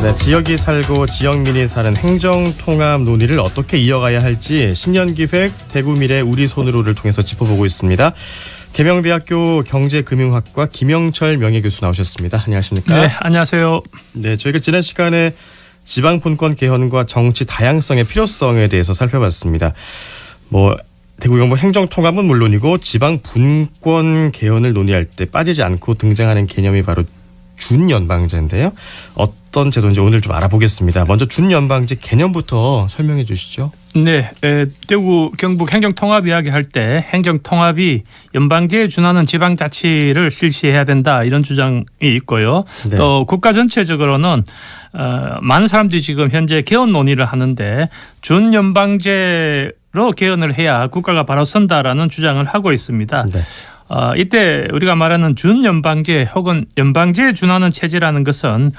네, 지역이 살고 지역민이 사는 행정통합 논의를 어떻게 이어가야 할지 신년기획 대구미래 우리 손으로를 통해서 짚어보고 있습니다. 계명대학교 경제금융학과 김영철 명예교수 나오셨습니다. 안녕하십니까? 네, 안녕하세요. 네, 저희가 지난 시간에 지방분권 개헌과 정치 다양성의 필요성에 대해서 살펴봤습니다. 대구 경북 행정통합은 물론이고 지방분권 개헌을 논의할 때 빠지지 않고 등장하는 개념이 바로 준연방제인데요. 어떤 제도인지 오늘 좀 알아보겠습니다. 먼저 준연방제 개념부터 설명해 주시죠. 네, 대구 경북 행정통합 이야기할 때 행정통합이 연방제에 준하는 지방자치를 실시해야 된다 이런 주장이 있고요. 네. 또 국가 전체적으로는 많은 사람들이 지금 현재 개헌 논의를 하는데 준연방제로 개헌을 해야 국가가 바로 선다라는 주장을 하고 있습니다. 네. 이때 우리가 말하는 준연방제 혹은 연방제에 준하는 체제라는 것은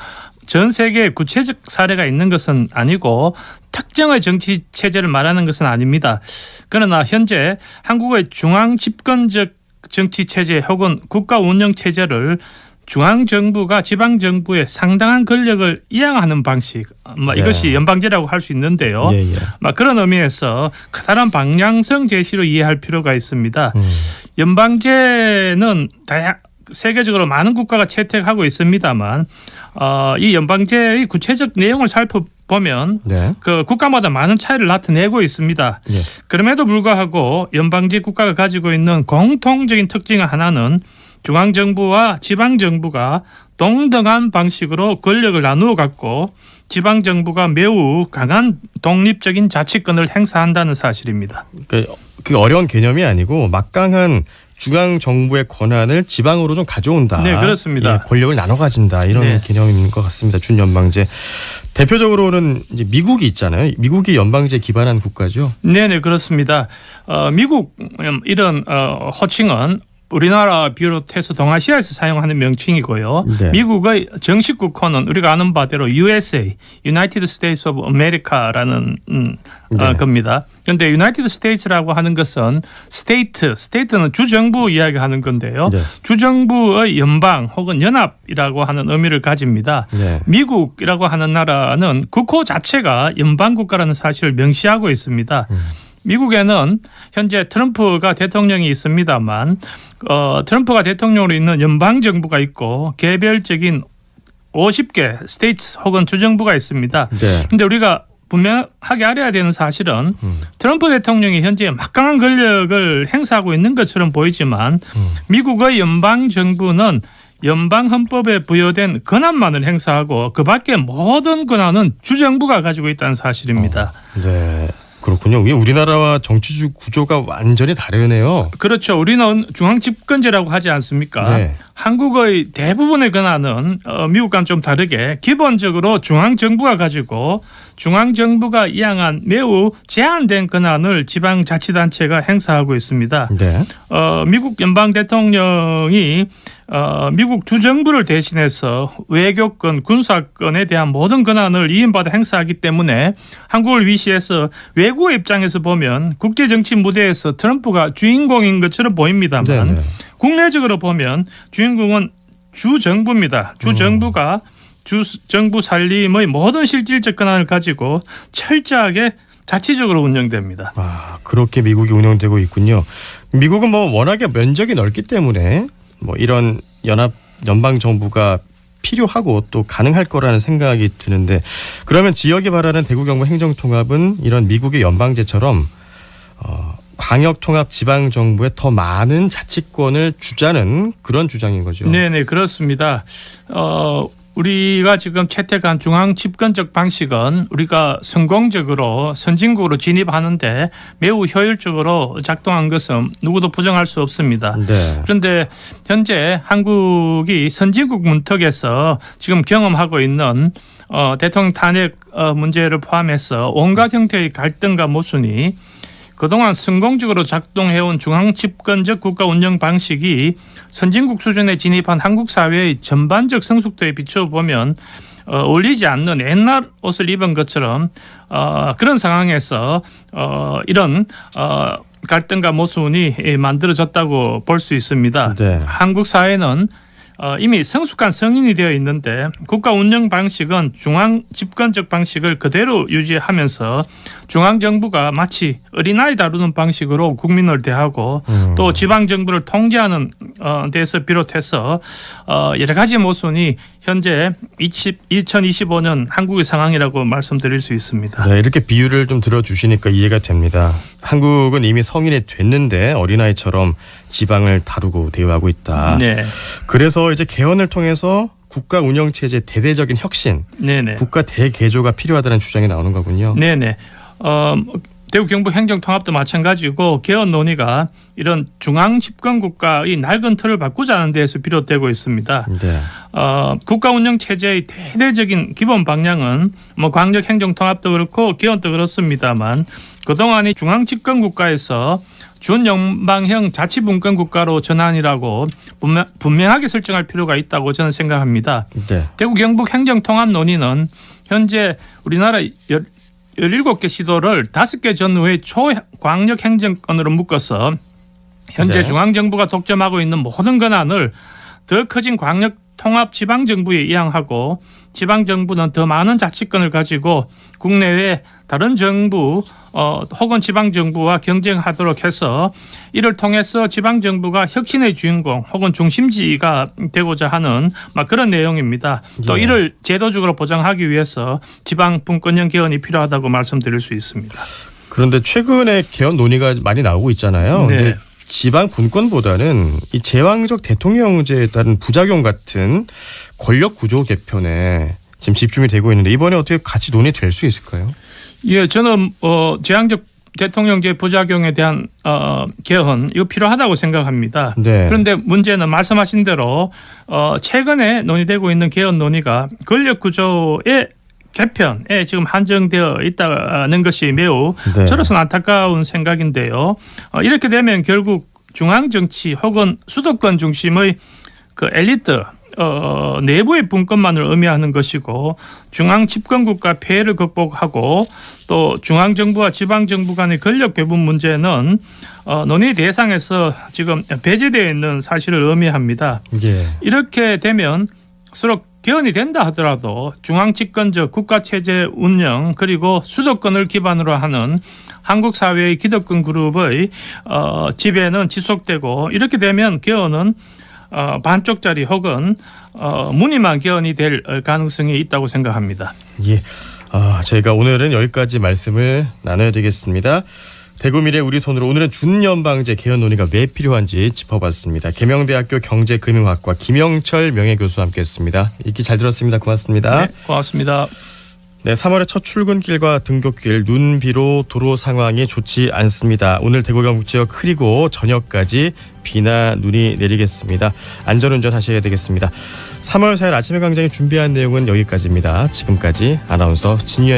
전 세계에 구체적 사례가 있는 것은 아니고 특정의 정치 체제를 말하는 것은 아닙니다. 그러나 현재 한국의 중앙 집권적 정치 체제 혹은 국가 운영 체제를 중앙정부가 지방정부에 상당한 권력을 이양하는 방식, 이것이 연방제라고 할 수 있는데요. 그런 의미에서 커다란 방향성 제시로 이해할 필요가 있습니다. 연방제는 세계적으로 많은 국가가 채택하고 있습니다만 이 연방제의 구체적 내용을 살펴보면 그 국가마다 많은 차이를 나타내고 있습니다. 그럼에도 불구하고 연방제 국가가 가지고 있는 공통적인 특징 하나는 중앙정부와 지방정부가 동등한 방식으로 권력을 나누어 갖고 지방정부가 매우 강한 독립적인 자치권을 행사한다는 사실입니다. 그 어려운 개념이 아니고 막강한 중앙정부의 권한을 지방으로 좀 가져온다. 네, 그렇습니다. 권력을 나눠 가진다 이런 개념인 것 같습니다. 준연방제. 대표적으로는 이제 미국이 있잖아요. 미국이 연방제 기반한 국가죠. 네, 그렇습니다. 미국 이런 호칭은 우리나라 비롯해서 동아시아에서 사용하는 명칭이고요. 미국의 정식 국호는 우리가 아는 바대로 USA, United States of America라는 겁니다. 그런데 United States라고 하는 것은 스테이트는 주정부 이야기하는 건데요. 주정부의 연방 혹은 연합이라고 하는 의미를 가집니다. 미국이라고 하는 나라는 국호 자체가 연방국가라는 사실을 명시하고 있습니다. 미국에는 현재 트럼프가 대통령이 있습니다만 트럼프가 대통령으로 있는 연방정부가 있고 개별적인 50개 스테이트 혹은 주정부가 있습니다. 그런데 우리가 분명하게 알아야 되는 사실은 트럼프 대통령이 현재 막강한 권력을 행사하고 있는 것처럼 보이지만 미국의 연방정부는 연방헌법에 부여된 권한만을 행사하고 그 밖에 모든 권한은 주정부가 가지고 있다는 사실입니다. 네. 그렇군요. 우리나라와 정치 구조가 완전히 다르네요. 그렇죠. 우리는 중앙집권제라고 하지 않습니까? 한국의 대부분의 권한은 미국과는 좀 다르게 기본적으로 중앙정부가 가지고 중앙정부가 이양한 매우 제한된 권한을 지방자치단체가 행사하고 있습니다. 미국 연방 대통령이 미국 주정부를 대신해서 외교권, 군사권에 대한 모든 권한을 이인받아 행사하기 때문에 한국을 위시해서 외국의 입장에서 보면 국제정치 무대에서 트럼프가 주인공인 것처럼 보입니다만 국내적으로 보면 주인공은 주정부입니다. 주정부가 주정부 살림의 모든 실질적 권한을 가지고 철저하게 자치적으로 운영됩니다. 그렇게 미국이 운영되고 있군요. 미국은 워낙에 면적이 넓기 때문에 이런 연방 정부가 필요하고 또 가능할 거라는 생각이 드는데 그러면 지역이 바라는 대구 경북 행정통합은 이런 미국의 연방제처럼 광역통합 지방정부에 더 많은 자치권을 주자는 그런 주장인 거죠. 네, 그렇습니다. 우리가 지금 채택한 중앙 집권적 방식은 우리가 성공적으로 선진국으로 진입하는데 매우 효율적으로 작동한 것은 누구도 부정할 수 없습니다. 그런데 현재 한국이 선진국 문턱에서 지금 경험하고 있는 대통령 탄핵 문제를 포함해서 온갖 형태의 갈등과 모순이 그동안 성공적으로 작동해온 중앙집권적 국가 운영 방식이 선진국 수준에 진입한 한국 사회의 전반적 성숙도에 비춰보면 어울리지 않는 옛날 옷을 입은 것처럼 그런 상황에서 이런 갈등과 모순이 만들어졌다고 볼 수 있습니다. 한국 사회는 이미 성숙한 성인이 되어 있는데 국가 운영 방식은 중앙 집권적 방식을 그대로 유지하면서 중앙정부가 마치 어린아이 다루는 방식으로 국민을 대하고 또 지방정부를 통제하는 데서 비롯해서 여러 가지 모순이 현재 2025년 한국의 상황이라고 말씀드릴 수 있습니다. 네, 이렇게 비유를 좀 들어주시니까 이해가 됩니다. 한국은 이미 성인이 됐는데 어린아이처럼 지방을 다루고 대우하고 있다. 네. 그래서 이제 개헌을 통해서 국가 운영 체제 대대적인 혁신, 네네. 국가 대개조가 필요하다는 주장이 나오는 거군요. 네네. 대구 경북 행정통합도 마찬가지고 개헌 논의가 이런 중앙 집권 국가의 낡은 틀을 바꾸자는 데에서 비롯되고 있습니다. 네. 국가 운영 체제의 대대적인 기본 방향은 뭐 광역 행정통합도 그렇고 개헌도 그렇습니다만 그동안의 중앙 집권 국가에서 준연방형 자치분권 국가로 전환이라고 분명하게 설정할 필요가 있다고 저는 생각합니다. 네. 대구 경북 행정통합 논의는 현재 우리나라 17개 시도를 5개 전후의 초광역 행정권으로 묶어서 현재 네. 중앙정부가 독점하고 있는 모든 권한을 더 커진 광역 통합 지방정부에 이양하고 지방정부는 더 많은 자치권을 가지고 국내외 다른 정부 혹은 지방정부와 경쟁하도록 해서 이를 통해서 지방정부가 혁신의 주인공 혹은 중심지가 되고자 하는 그런 내용입니다. 또 예. 이를 제도적으로 보장하기 위해서 지방분권형 개헌이 필요하다고 말씀드릴 수 있습니다. 그런데 최근에 개헌 논의가 많이 나오고 있잖아요. 네. 근데 지방 분권보다는 이 제왕적 대통령제에 따른 부작용 같은 권력 구조 개편에 지금 집중이 되고 있는데 이번에 어떻게 같이 논의될 수 있을까요? 예, 저는 제왕적 대통령제 부작용에 대한 개헌 이거 필요하다고 생각합니다. 네. 그런데 문제는 말씀하신 대로 최근에 논의되고 있는 개헌 논의가 권력 구조의 개편에 지금 한정되어 있다는 것이 매우 네. 저로서는 안타까운 생각인데요. 이렇게 되면 결국 중앙 정치 혹은 수도권 중심의 그 엘리트 내부의 분권만을 의미하는 것이고 중앙 집권국가 폐해를 극복하고 또 중앙정부와 지방정부 간의 권력 배분 문제는 논의 대상에서 지금 배제되어 있는 사실을 의미합니다. 예. 이렇게 되면 서로 개헌이 된다 하더라도 중앙 집권적 국가 체제 운영 그리고 수도권을 기반으로 하는 한국 사회의 기득권 그룹의 지배는 지속되고 이렇게 되면 개헌은 반쪽짜리 혹은 무늬만 개헌이 될 가능성이 있다고 생각합니다. 예. 저희가 오늘은 여기까지 말씀을 나눠야 되겠습니다. 대구미래 우리 손으로 오늘은 준연방제 개헌 논의가 왜 필요한지 짚어봤습니다. 계명대학교 경제금융학과 김영철 명예교수와 함께했습니다. 읽기 잘 들었습니다. 고맙습니다. 네, 고맙습니다. 네, 3월의 첫 출근길과 등굣길 눈비로 도로 상황이 좋지 않습니다. 오늘 대구 경북 지역 흐리고 저녁까지 비나 눈이 내리겠습니다. 안전운전 하셔야 되겠습니다. 3월 4일 아침에 광장에 준비한 내용은 여기까지입니다. 지금까지 아나운서 진유현